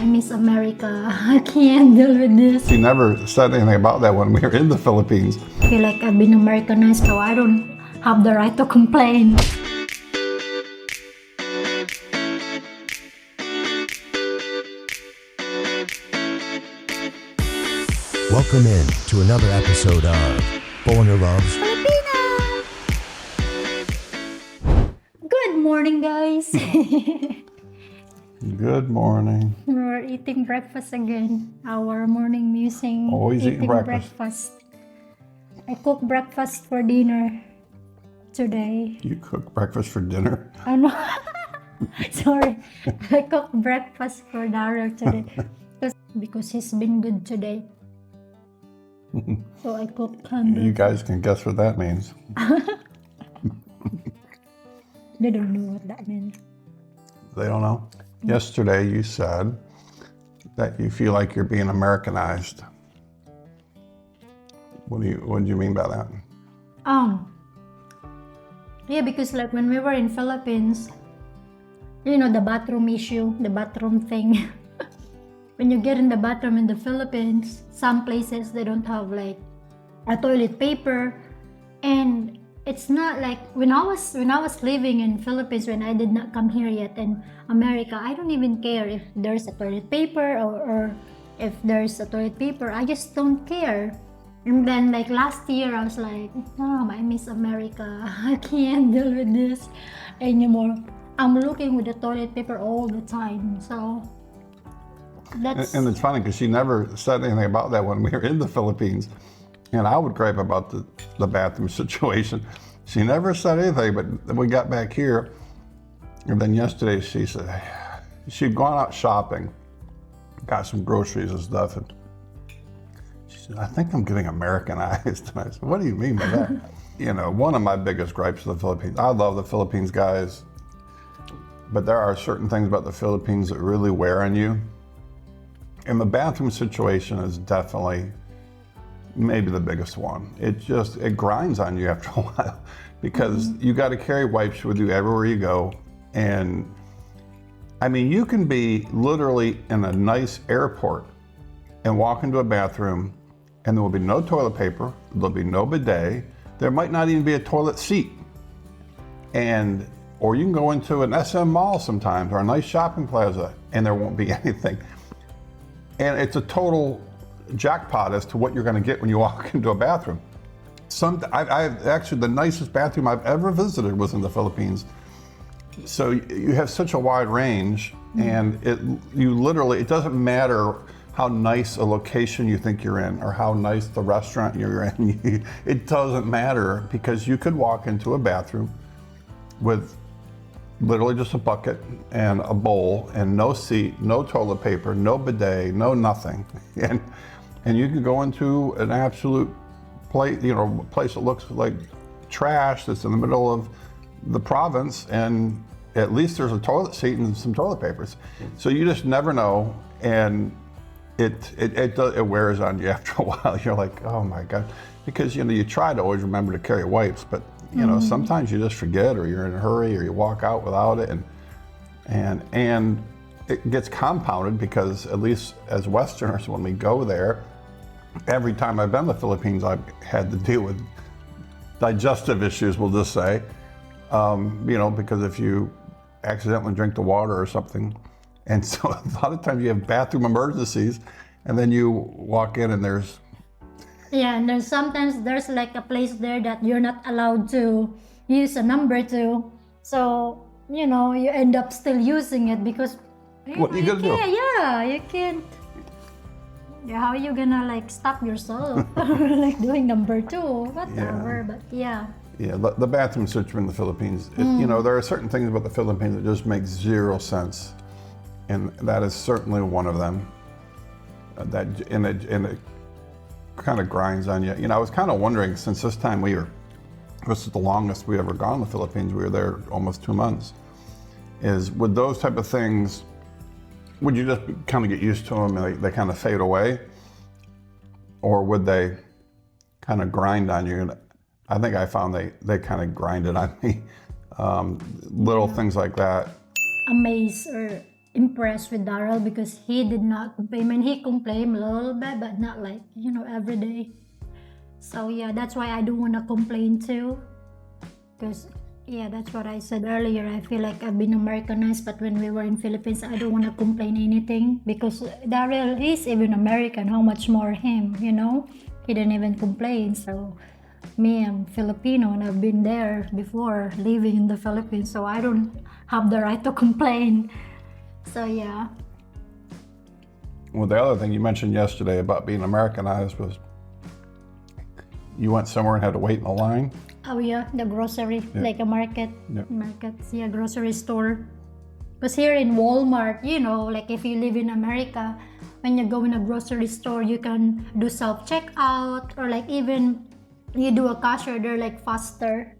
I miss America. I can't deal with this. She never said anything about that when we were in the Philippines. I feel like I've been Americanized, so I don't have the right to complain. Welcome in to another episode of Foreigner Loves Filipina! Good morning, guys. Good morning. We're eating breakfast again. Our morning musing. Always eating breakfast. I cooked breakfast for dinner today. You cook breakfast for dinner? I know. Sorry. I cooked breakfast for Darryl today. Because he's been good today. So I cooked You guys can guess what that means. They don't know what that means. They don't know? Yesterday you said that you feel like you're being Americanized. What do you mean by that? Yeah, because like when we were in Philippines, you know, the bathroom issue, the bathroom thing. When you get in the bathroom in the Philippines, some places they don't have like a toilet paper, and it's not like when I was living in Philippines, when I did not come here yet in America, I don't even care if there's a toilet paper or if there's a toilet paper. I just don't care. And then like last year I was like, Mom, I miss America. I can't deal with this anymore. I'm looking with the toilet paper all the time. So that's... And it's funny because she never said anything about that when we were in the Philippines. And I would gripe about the bathroom situation. She never said anything, but then we got back here. And then yesterday she said, she'd gone out shopping, got some groceries and stuff. And she said, I think I'm getting Americanized. And I said, what do you mean by that? You know, one of my biggest gripes with the Philippines, I love the Philippines guys, but there are certain things about the Philippines that really wear on you. And the bathroom situation is definitely maybe the biggest one. It grinds on you after a while because you got to carry wipes with you everywhere you go. And I mean, you can be literally in a nice airport and walk into a bathroom and there will be no toilet paper, there'll be no bidet, there might not even be a toilet seat. Or you can go into an SM mall sometimes or a nice shopping plaza and there won't be anything. And it's a total jackpot as to what you're going to get when you walk into a bathroom. Actually, the nicest bathroom I've ever visited was in the Philippines. So you have such a wide range, and it doesn't matter how nice a location you think you're in or how nice the restaurant you're in. It doesn't matter because you could walk into a bathroom with literally just a bucket and a bowl and no seat, no toilet paper, no bidet, no nothing. And you can go into an absolute place that looks like trash that's in the middle of the province, and at least there's a toilet seat and some toilet papers. So you just never know, and it wears on you after a while. You're like, oh my God, because you try to always remember to carry wipes, but sometimes you just forget, or you're in a hurry, or you walk out without it, and it gets compounded because at least as Westerners, when we go there, every time I've been to the Philippines, I've had to deal with digestive issues, we'll just say, because if you accidentally drink the water or something, and so a lot of times you have bathroom emergencies, and then you walk in and there's... Yeah, and sometimes there's like a place there that you're not allowed to use a number two. So, you end up still using it because... What are you gonna do? Yeah, you can't... Yeah, how are you gonna like stop yourself like doing number two, whatever? Yeah. But yeah. Yeah, the bathroom situation in the Philippines, there are certain things about the Philippines that just make zero sense. And that is certainly one of them. And it kind of grinds on you. I was kind of wondering, since this time this is the longest we ever gone to the Philippines, we were there almost 2 months, would those type of things, would you just kind of get used to them and they kind of fade away? Or would they kind of grind on you? And I think I found they kind of grinded on me. Little things like that. Amaze or impressed with Darryl because he did not complain. I mean, he complained a little bit, but not like, every day. So yeah, that's why I don't want to complain too. Because yeah, that's what I said earlier. I feel like I've been Americanized, but when we were in Philippines, I don't want to complain anything because Darryl is even American. How much more him, He didn't even complain. So me, I'm Filipino and I've been there before living in the Philippines, so I don't have the right to complain. So yeah. Well, the other thing you mentioned yesterday about being Americanized was you went somewhere and had to wait in a line. Oh yeah, the grocery, like a market, grocery store. Because here in Walmart, like if you live in America, when you go in a grocery store, you can do self-checkout or like even you do a cashier, they're like faster.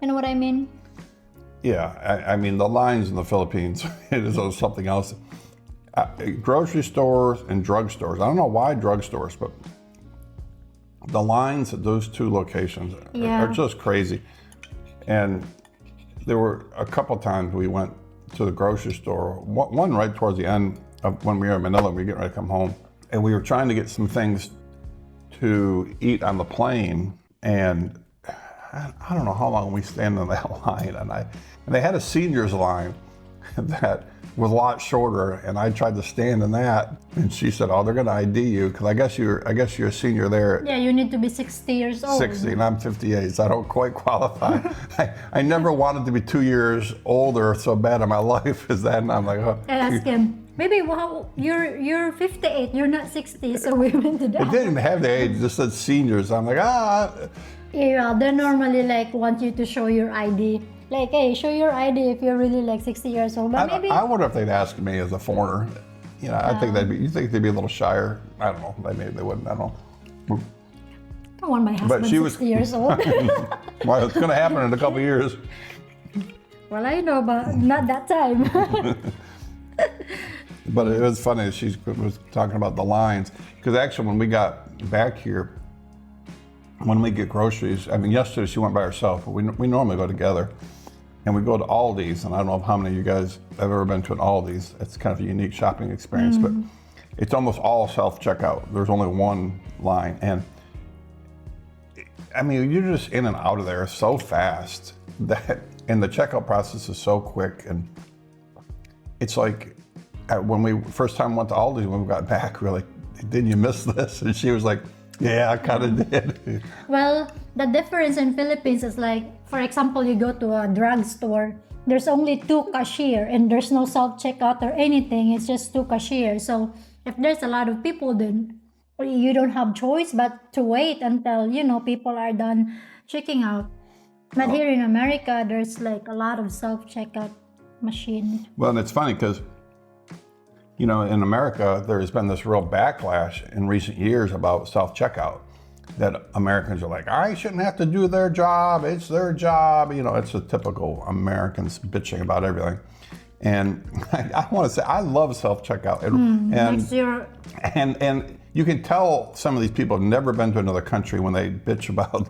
You know what I mean? Yeah, I mean the lines in the Philippines, it is something else. Grocery stores and drugstores. I don't know why drugstores, but the lines at those two locations are just crazy. And there were a couple times we went to the grocery store, one right towards the end of when we were in Manila, we were getting ready to come home. And we were trying to get some things to eat on the plane. And I don't know how long we stand in that line. And they had a seniors line that was a lot shorter, and I tried to stand in that, and she said, "Oh, they're going to ID you because I guess you're a senior there." Yeah, you need to be 60 years old. 60, and I'm 58, so I don't quite qualify. I never wanted to be 2 years older so bad in my life as that, and I'm like, oh. I asked him, maybe you're 58, you're not 60, so we went to that. It didn't have the age; it just said seniors. I'm like, Yeah, they normally like want you to show your ID. Like, hey, show your ID if you're really like 60 years old. But maybe I wonder if they'd ask me as a foreigner. I think you think they'd be a little shyer. I don't know. Maybe they wouldn't. I don't know. I want my husband 60 years old. Well, it's going to happen in a couple of years. Well, I know, but not that time. But it was funny. She was talking about the lines. Because actually, when we got back here, when we get groceries, I mean, yesterday she went by herself, but we normally go together. And we go to Aldi's, and I don't know if how many of you guys have ever been to an Aldi's. It's kind of a unique shopping experience, but it's almost all self-checkout. There's only one line. And I mean, you're just in and out of there so fast and the checkout process is so quick. And it's like, when we first time went to Aldi's, when we got back, we were like, didn't you miss this? And she was like, yeah, I kind of did. Well, the difference in Philippines is like, for example, you go to a drugstore, there's only 2 cashiers and there's no self-checkout or anything. It's just 2 cashiers. So if there's a lot of people, then you don't have choice but to wait until, people are done checking out. But here in America, there's like a lot of self-checkout machines. Well, and it's funny because, in America, there's been this real backlash in recent years about self-checkout. That Americans are like, I shouldn't have to do their job. It's their job. It's a typical Americans bitching about everything. And I want to say, I love self-checkout. And you can tell some of these people have never been to another country when they bitch about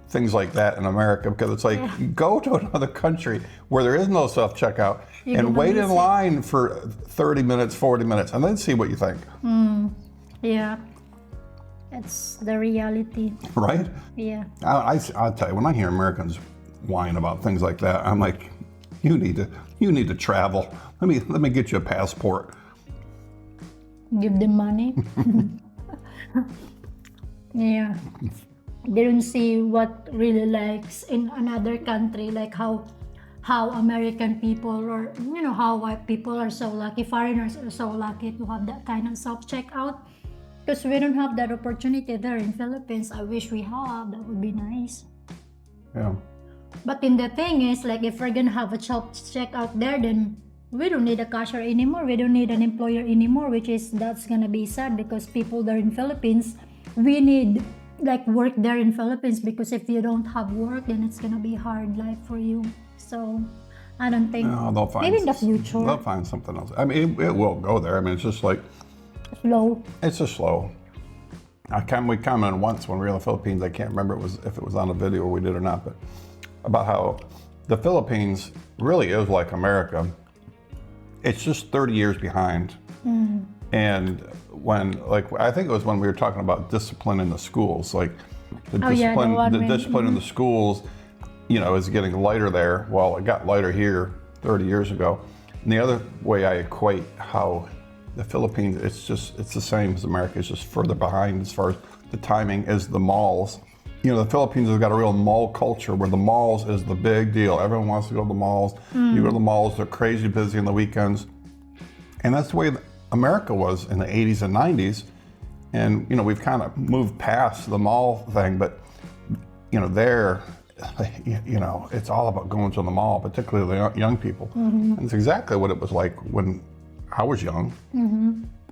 things like that in America, because it's like, go to another country where there is no self-checkout and wait in line for 30 minutes, 40 minutes, and then see what you think. Yeah. It's the reality. Right? Yeah. I'll tell you, when I hear Americans whine about things like that, I'm like, you need to travel. Let me get you a passport. Give them money. Yeah. They don't see what really likes in another country, like how American people or how white people are so lucky, foreigners are so lucky to have that kind of self-checkout. Because we don't have that opportunity there in Philippines. I wish we have. That would be nice. Yeah. But then the thing is, like, if we're gonna have a self-checkout there, then we don't need a cashier anymore. We don't need an employer anymore, that's gonna be sad because people there in Philippines, we need like work there in Philippines, because if you don't have work, then it's gonna be hard life for you. So I don't think. No, they'll find maybe in the future. They'll find something else. I mean, it will go there. I mean, it's just like. Slow. It's just slow. We commented once when we were in the Philippines. I can't remember if it was on a video or we did or not, but about how the Philippines really is like America it's just 30 years behind. And when, like, I think it was when we were talking about discipline in the schools, like the discipline in the schools, you know, is getting lighter there. Well, it got lighter here 30 years ago. And the other way I equate how the Philippines, it's the same as America, it's just further behind as far as the timing is the malls. You know, the Philippines has got a real mall culture where the malls is the big deal. Everyone wants to go to the malls. You go to the malls, they're crazy busy on the weekends. And that's the way America was in the 80s and 90s. And, you know, we've kind of moved past the mall thing, but, you know, there, you know, it's all about going to the mall, particularly the young people. And it's exactly what it was like when I was young.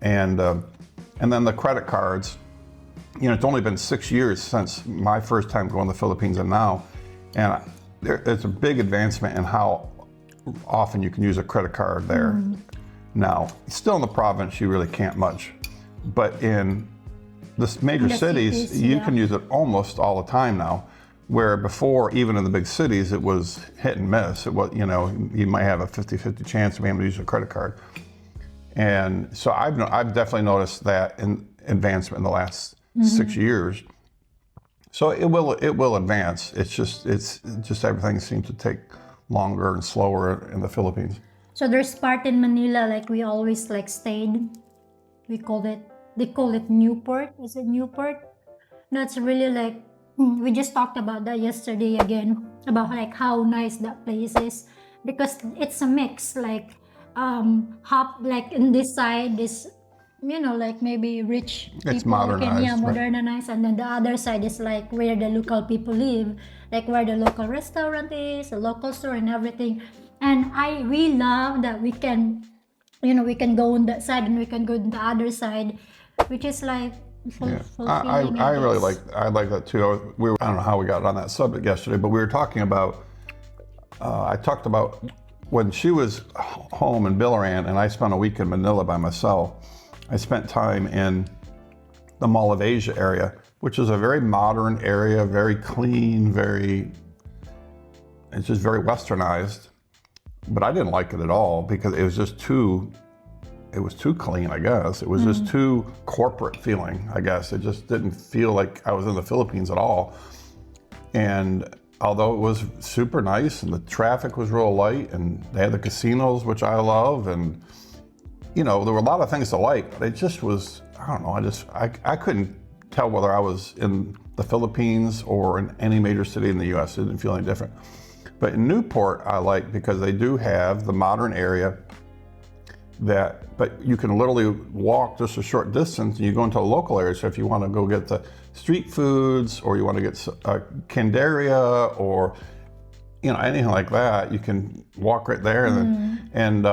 And then the credit cards, you know, it's only been 6 years since my first time going to the Philippines and now. And it's a big advancement in how often you can use a credit card there. Now, still in the province, you really can't much. But in the major cities, you can use it almost all the time now. Where before, even in the big cities, it was hit and miss. It was, you know, you might have a 50-50 chance of being able to use a credit card. And so I've definitely noticed that in advancement in the last 6 years. So it will advance. It's just everything seems to take longer and slower in the Philippines. So there's part in Manila, like we always like stayed. They call it Newport. Is it Newport? That's really like, we just talked about that yesterday again, about like how nice that place is. Because it's a mix, like, like in this side is, you know, like maybe rich people. It's modernized. Modernized. And then the other side is like where the local people live, like where the local restaurant is, the local store and everything. And we love that we can, you know, we can go on that side and we can go on the other side, which is like fulfilling. I really like that too. I don't know how we got on that subject yesterday, but we were talking about, I talked about when she was home in Bilaran and I spent a week in Manila by myself. I spent time in the Mall of Asia area, which is a very modern area, very clean, it's just very westernized. But I didn't like it at all because it was too clean, I guess. It was just too corporate feeling, I guess. It just didn't feel like I was in the Philippines at all. And although it was super nice and the traffic was real light and they had the casinos, which I love, and, you know, there were a lot of things to like, but it just was, I don't know, I couldn't tell whether I was in the Philippines or in any major city in the US. It didn't feel any different. But in Newport, I like because they do have the modern area but you can literally walk just a short distance and you go into a local area. So if you want to go get the street foods or you want to get Canderia or, you know, anything like that, you can walk right there. And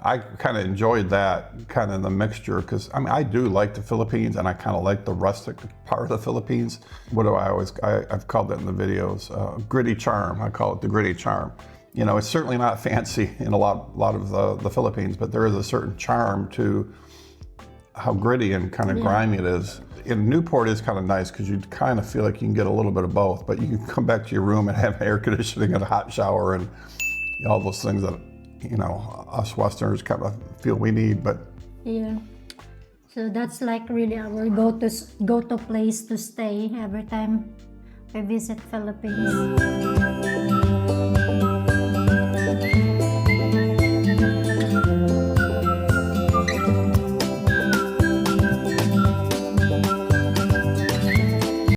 I kind of enjoyed that kind of the mixture because, I mean, I do like the Philippines and I kind of like the rustic part of the Philippines. I've called that in the videos, gritty charm. I call it the gritty charm. You know, it's certainly not fancy in a lot of the Philippines, but there is a certain charm to how gritty and kind of grimy it is. In Newport is kind of nice because you kind of feel like you can get a little bit of both, but you can come back to your room and have air conditioning and a hot shower and all those things that, you know, us Westerners kind of feel we need, but. Yeah. So that's like really our go-to place to stay every time we visit Philippines.